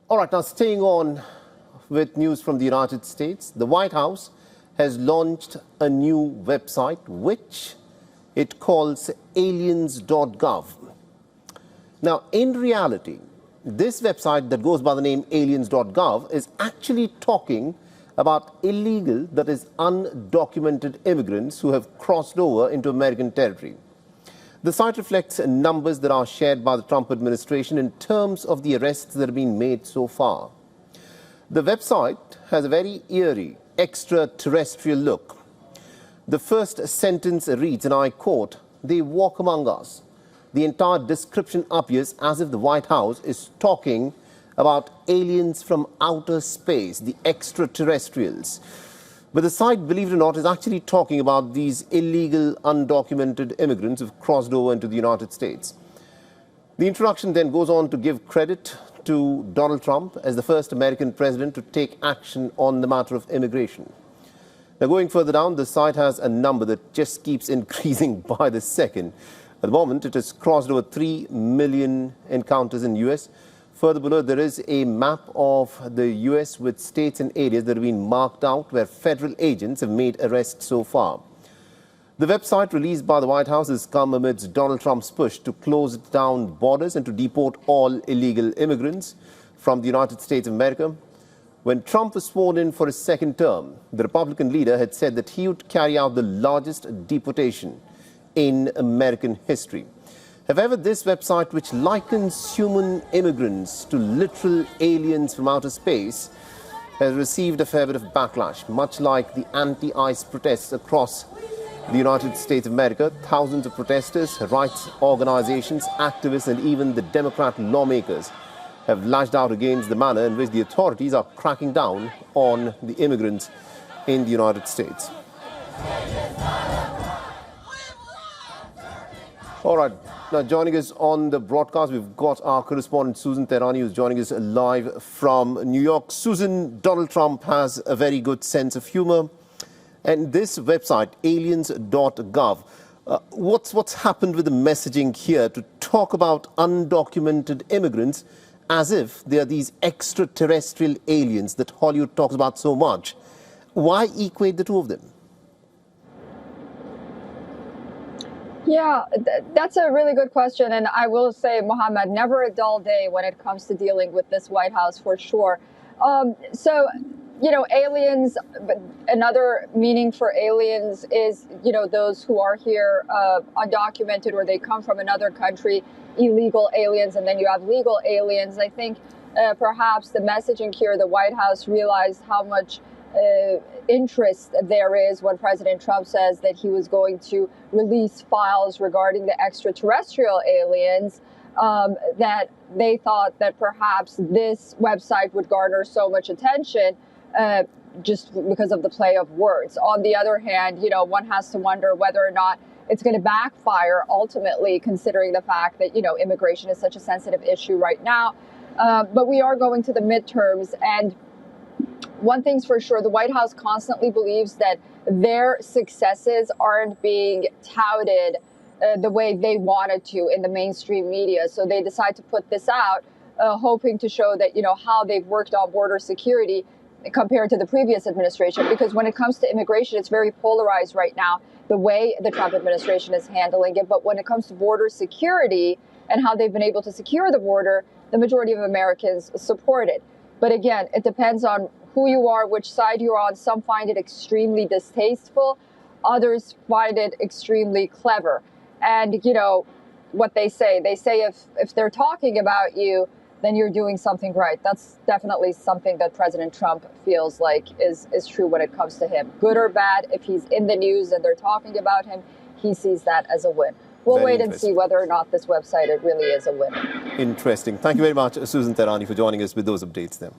All right, now staying on with news from the United States, the White House has launched a new website which it calls aliens.gov. Now, in reality, this website that goes by the name aliens.gov is actually talking about illegal, that is undocumented immigrants who have crossed over into American territory. The site reflects numbers that are shared by the Trump administration in terms of the arrests that have been made so far. The website has a very eerie, extraterrestrial look. The first sentence reads, and I quote, "They walk among us." The entire description appears as if the White House is talking about aliens from outer space, the extraterrestrials. But the site, believe it or not, is actually talking about these illegal, undocumented immigrants who've crossed over into the United States. The introduction then goes on to give credit to Donald Trump as the first American president to take action on the matter of immigration. Now, going further down, the site has a number that just keeps increasing by the second. At the moment, it has crossed over 3 million encounters in the U.S. Further below, there is a map of the U.S. with states and areas that have been marked out where federal agents have made arrests so far. The website released by the White House has come amidst Donald Trump's push to close down borders and to deport all illegal immigrants from the United States of America. When Trump was sworn in for his second term, the Republican leader had said that he would carry out the largest deportation in American history. However, this website, which likens human immigrants to literal aliens from outer space, has received a fair bit of backlash. Much like the anti-ICE protests across the United States of America, thousands of protesters, rights organizations, activists, and even the Democrat lawmakers have lashed out against the manner in which the authorities are cracking down on the immigrants in the United States. All right, now joining us on the broadcast, we've got our correspondent Susan Tehrani, who's joining us live from New York. Susan, Donald Trump has a very good sense of humor. And this website, aliens.gov, what's happened with the messaging here to talk about undocumented immigrants as if they are these extraterrestrial aliens that Hollywood talks about so much? Why equate the two of them? Yeah, that's a really good question. And I will say, Mohammed, never a dull day when it comes to dealing with this White House, for sure. Aliens, another meaning for aliens is, those who are here undocumented or they come from another country, illegal aliens, and then you have legal aliens. I think perhaps the messaging here, the White House realized how much interest there is when President Trump says that he was going to release files regarding the extraterrestrial aliens, that they thought that perhaps this website would garner so much attention just because of the play of words. On the other hand, one has to wonder whether or not it's going to backfire ultimately, considering the fact that, immigration is such a sensitive issue right now. But we are going to the midterms, and one thing's for sure, the White House constantly believes that their successes aren't being touted the way they wanted to in the mainstream media. So they decide to put this out, hoping to show that, how they've worked on border security compared to the previous administration. Because when it comes to immigration, it's very polarized right now, the way the Trump administration is handling it. But when it comes to border security and how they've been able to secure the border, the majority of Americans support it. But again, it depends on who you are, which side you're on. Some find it extremely distasteful. Others find it extremely clever. And, what they say if they're talking about you, then you're doing something right. That's definitely something that President Trump feels like is true when it comes to him. Good or bad, if he's in the news and they're talking about him, he sees that as a win. We'll wait and see whether or not this website, it really is a win. Interesting. Thank you very much, Susan Tehrani, for joining us with those updates then.